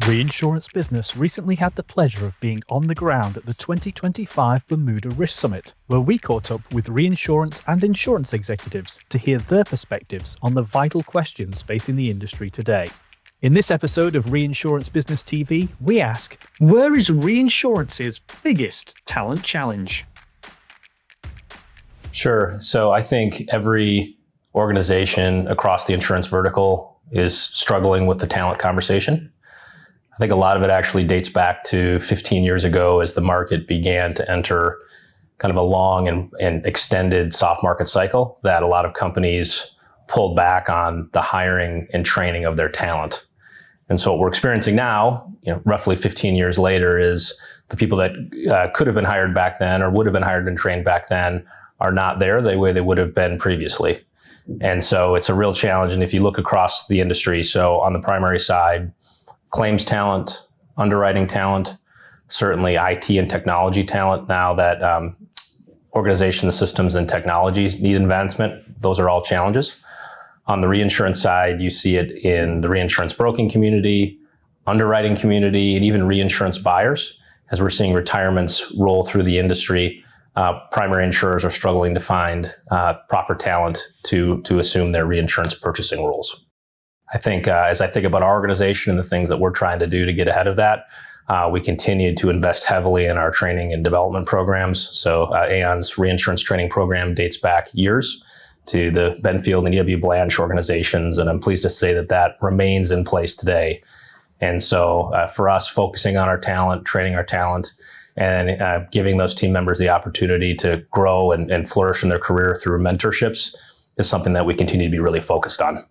Reinsurance Business recently had the pleasure of being on the ground at the 2025 Bermuda Risk Summit, where we caught up with reinsurance and insurance executives to hear their perspectives on the vital questions facing the industry today. In this episode of Reinsurance Business TV, we ask, where is reinsurance's biggest talent challenge? Sure. So I think every organization across the insurance vertical is struggling with the talent conversation. I think a lot of it actually dates back to 15 years ago as the market began to enter kind of a long and extended soft market cycle that a lot of companies pulled back on the hiring and training of their talent. And so what we're experiencing now, roughly 15 years later, is the people that could have been hired back then or would have been hired and trained back then are not there the way they would have been previously. And so it's a real challenge. And if you look across the industry, so on the primary side, claims talent, underwriting talent, certainly IT and technology talent. Now that organization systems and technologies need advancement, those are all challenges. On the reinsurance side, you see it in the reinsurance broking community, underwriting community, and even reinsurance buyers. As we're seeing retirements roll through the industry, primary insurers are struggling to find proper talent to assume their reinsurance purchasing roles. I think as I think about our organization and the things that we're trying to do to get ahead of that, we continue to invest heavily in our training and development programs. So Aon's reinsurance training program dates back years to the Benfield and E.W. Blanche organizations, and I'm pleased to say that that remains in place today. And so for us, focusing on our talent, training our talent, and giving those team members the opportunity to grow and flourish in their career through mentorships is something that we continue to be really focused on.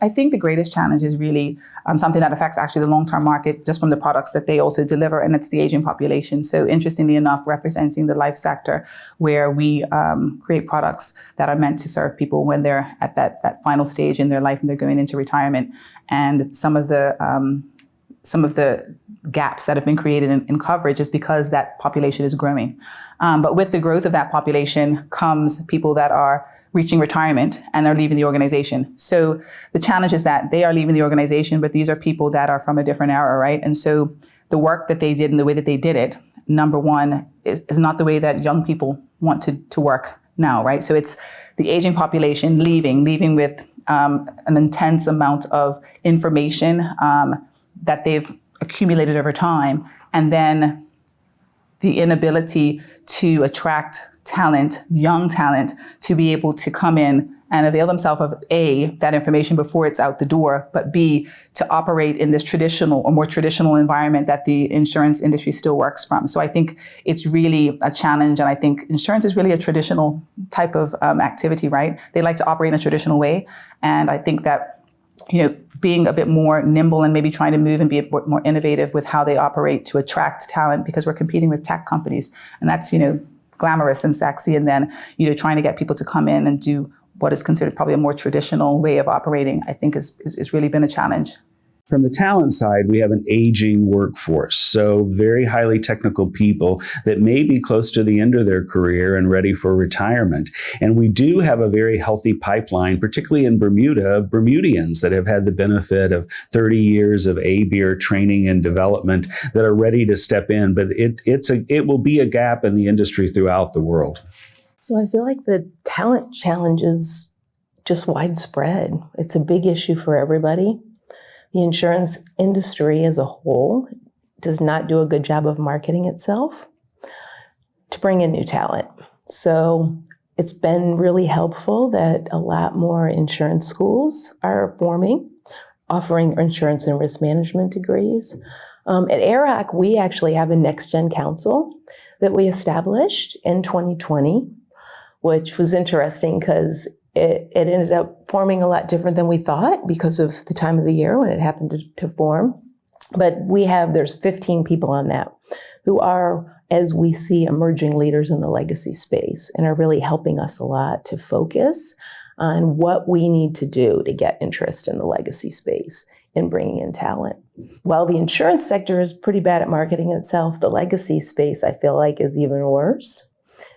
I think the greatest challenge is really something that affects actually the long-term market just from the products that they also deliver, and it's the aging population. So interestingly enough, representing the life sector where we create products that are meant to serve people when they're at that final stage in their life and they're going into retirement. And some of the gaps that have been created in coverage is because that population is growing. But with the growth of that population comes people that are reaching retirement and they're leaving the organization. So the challenge is that they are leaving the organization, but these are people that are from a different era, right? And so the work that they did and the way that they did it, number one, is not the way that young people want to work now, right? So it's the aging population leaving with an intense amount of information that they've accumulated over time, and then the inability to attract talent, young talent, to be able to come in and avail themselves of A, that information before it's out the door, but B, to operate in this traditional or more traditional environment that the insurance industry still works from. So I think it's really a challenge, and I think insurance is really a traditional type of activity, right? They like to operate in a traditional way, and I think that being a bit more nimble and maybe trying to move and be a bit more innovative with how they operate to attract talent, because we're competing with tech companies, and that's glamorous and sexy, and then trying to get people to come in and do what is considered probably a more traditional way of operating, I think is really been a challenge. From the talent side, we have an aging workforce, so very highly technical people that may be close to the end of their career and ready for retirement. And we do have a very healthy pipeline, particularly in Bermuda, of Bermudians that have had the benefit of 30 years of ABIR training and development that are ready to step in. But it will be a gap in the industry throughout the world. So I feel like the talent challenge is just widespread. It's a big issue for everybody. The insurance industry as a whole does not do a good job of marketing itself to bring in new talent. So it's been really helpful that a lot more insurance schools are forming, offering insurance and risk management degrees. At ARAC, we actually have a Next Gen Council that we established in 2020, which was interesting because it ended up forming a lot different than we thought because of the time of the year when it happened to form. But there's 15 people on that who are, as we see, emerging leaders in the legacy space and are really helping us a lot to focus on what we need to do to get interest in the legacy space in bringing in talent. While the insurance sector is pretty bad at marketing itself, the legacy space, I feel like, is even worse,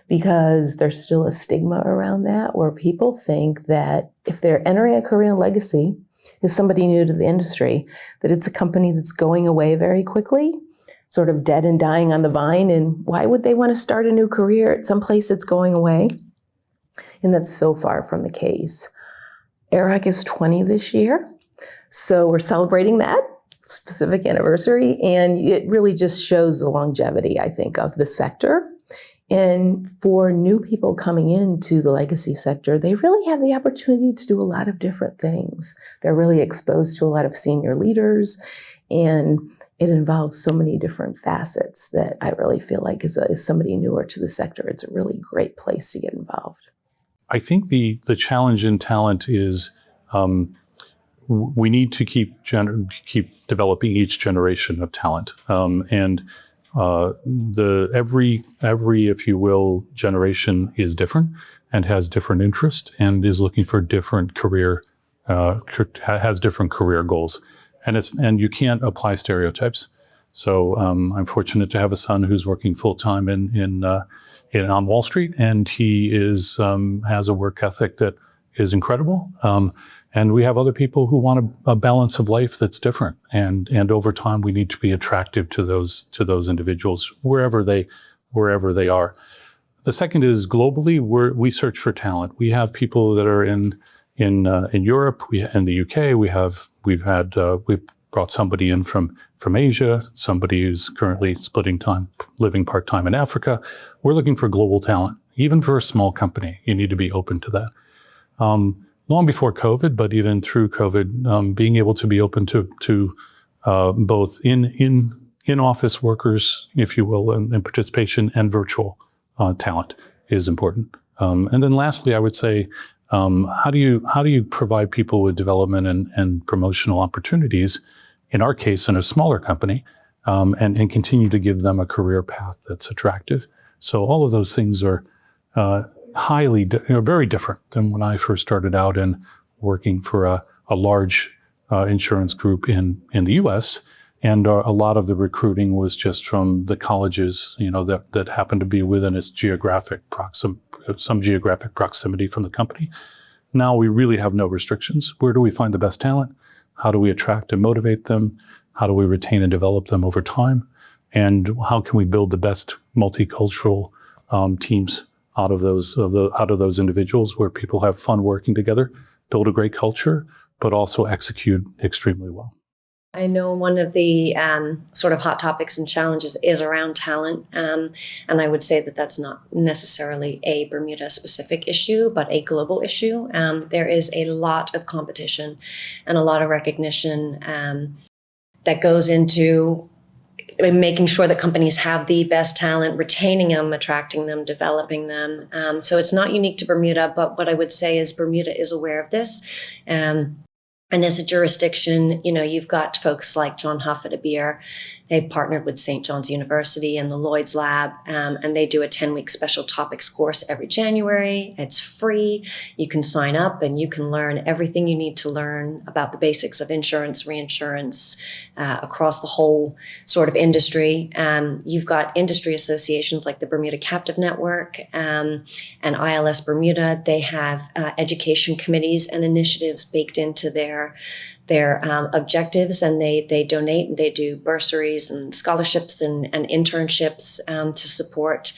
because there's still a stigma around that where people think that if they're entering a career in legacy, is somebody new to the industry, that it's a company that's going away very quickly, sort of dead and dying on the vine. And why would they want to start a new career at some place that's going away? And that's so far from the case. ARAC is 20 this year, so we're celebrating that specific anniversary, and it really just shows the longevity, I think, of the sector. And for new people coming into the legacy sector, they really have the opportunity to do a lot of different things. They're really exposed to a lot of senior leaders, and it involves so many different facets that I really feel like as somebody newer to the sector, it's a really great place to get involved. I think the challenge in talent is we need to keep developing each generation of talent, and every, if you will, generation is different and has different interests and is looking for different career has different career goals, and you can't apply stereotypes. So I'm fortunate to have a son who's working full time on Wall Street, and he has a work ethic that is incredible. And we have other people who want a balance of life that's different. And over time, we need to be attractive to those individuals wherever they are. The second is globally, we search for talent. We have people that are in Europe, in the UK. We've brought somebody in from Asia, somebody who's currently splitting time, living part-time in Africa. We're looking for global talent. Even for a small company, you need to be open to that. Long before COVID, but even through COVID, being able to be open to both in office workers, if you will, and participation, and virtual talent is important. And then lastly, I would say, how do you provide people with development and promotional opportunities? In our case, in a smaller company, and continue to give them a career path that's attractive. So all of those things are very different than when I first started out and working for a large insurance group in the U.S. And a lot of the recruiting was just from the colleges, that happened to be within its some geographic proximity from the company. Now we really have no restrictions. Where do we find the best talent? How do we attract and motivate them? How do we retain and develop them over time? And how can we build the best multicultural teams out of those individuals, where people have fun working together, build a great culture, but also execute extremely well? I know one of the sort of hot topics and challenges is around talent. And I would say that that's not necessarily a Bermuda-specific issue, but a global issue. There is a lot of competition and a lot of recognition that goes into making sure that companies have the best talent, retaining them, attracting them, developing them. So it's not unique to Bermuda, but what I would say is Bermuda is aware of this. And as a jurisdiction, you've got folks like John Huff at ABIR. They've partnered with St. John's University and the Lloyd's Lab, and they do a 10-week special topics course every January. It's free. You can sign up and you can learn everything you need to learn about the basics of insurance, reinsurance, across the whole sort of industry. You've got industry associations like the Bermuda Captive Network and ILS Bermuda. They have education committees and initiatives baked into their objectives, and they donate and they do bursaries and scholarships and internships to support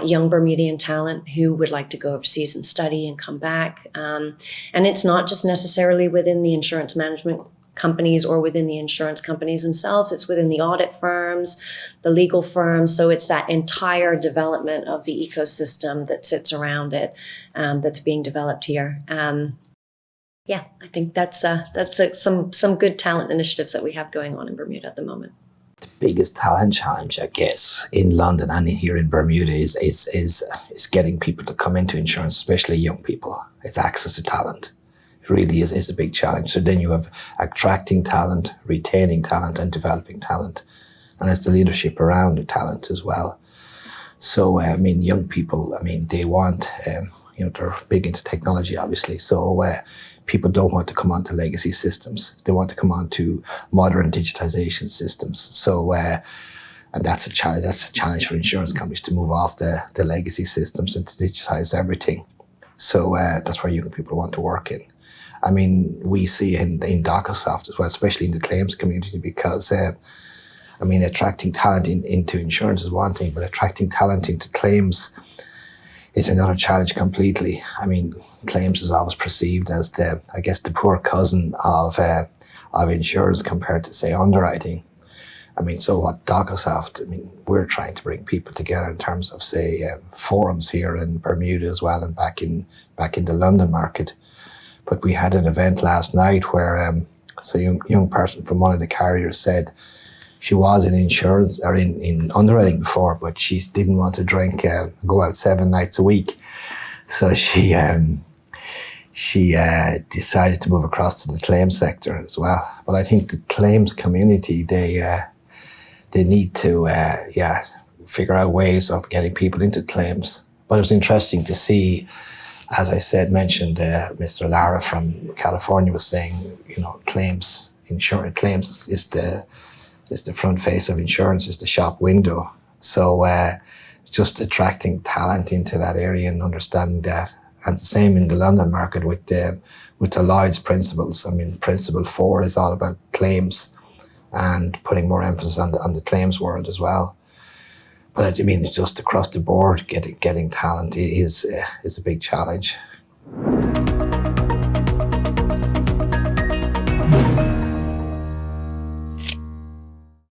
young Bermudian talent who would like to go overseas and study and come back. And it's not just necessarily within the insurance management companies or within the insurance companies themselves. It's within the audit firms, the legal firms. So it's that entire development of the ecosystem that sits around it that's being developed here. Yeah, I think that's some good talent initiatives that we have going on in Bermuda at the moment. The biggest talent challenge, I guess, in London and here in Bermuda is getting people to come into insurance, especially young people. It's access to talent. It really is a big challenge. So then you have attracting talent, retaining talent, and developing talent. And it's the leadership around the talent as well. So, young people, they want, they're big into technology, obviously. So people don't want to come onto legacy systems. They want to come onto modern digitization systems. So, and that's a challenge. That's a challenge for insurance companies to move off the legacy systems and to digitize everything. So that's where young people want to work in. I mean, we see in DocuSoft as well, especially in the claims community, because I mean, attracting talent into insurance is one thing, but attracting talent into claims is another challenge completely. I mean, claims is always perceived as the poor cousin of insurance compared to, say, underwriting. I mean, so what DocuSoft, I mean, we're trying to bring people together in terms of, say, forums here in Bermuda as well, and back in the London market. But we had an event last night where so a young person from one of the carriers said she was in insurance or in underwriting before, but she didn't want to drink, go out 7 nights a week. So she decided to move across to the claims sector as well. But I think the claims community, they need to figure out ways of getting people into claims. But it was interesting to see, as I mentioned, Mr. Lara from California was saying, you know, claims is the front face of insurance, is the shop window. So just attracting talent into that area and understanding that. And it's the same in the London market with the Lloyd's principles. I mean, Principle 4 is all about claims and putting more emphasis on the claims world as well. But I mean, it's just across the board, getting talent is a big challenge.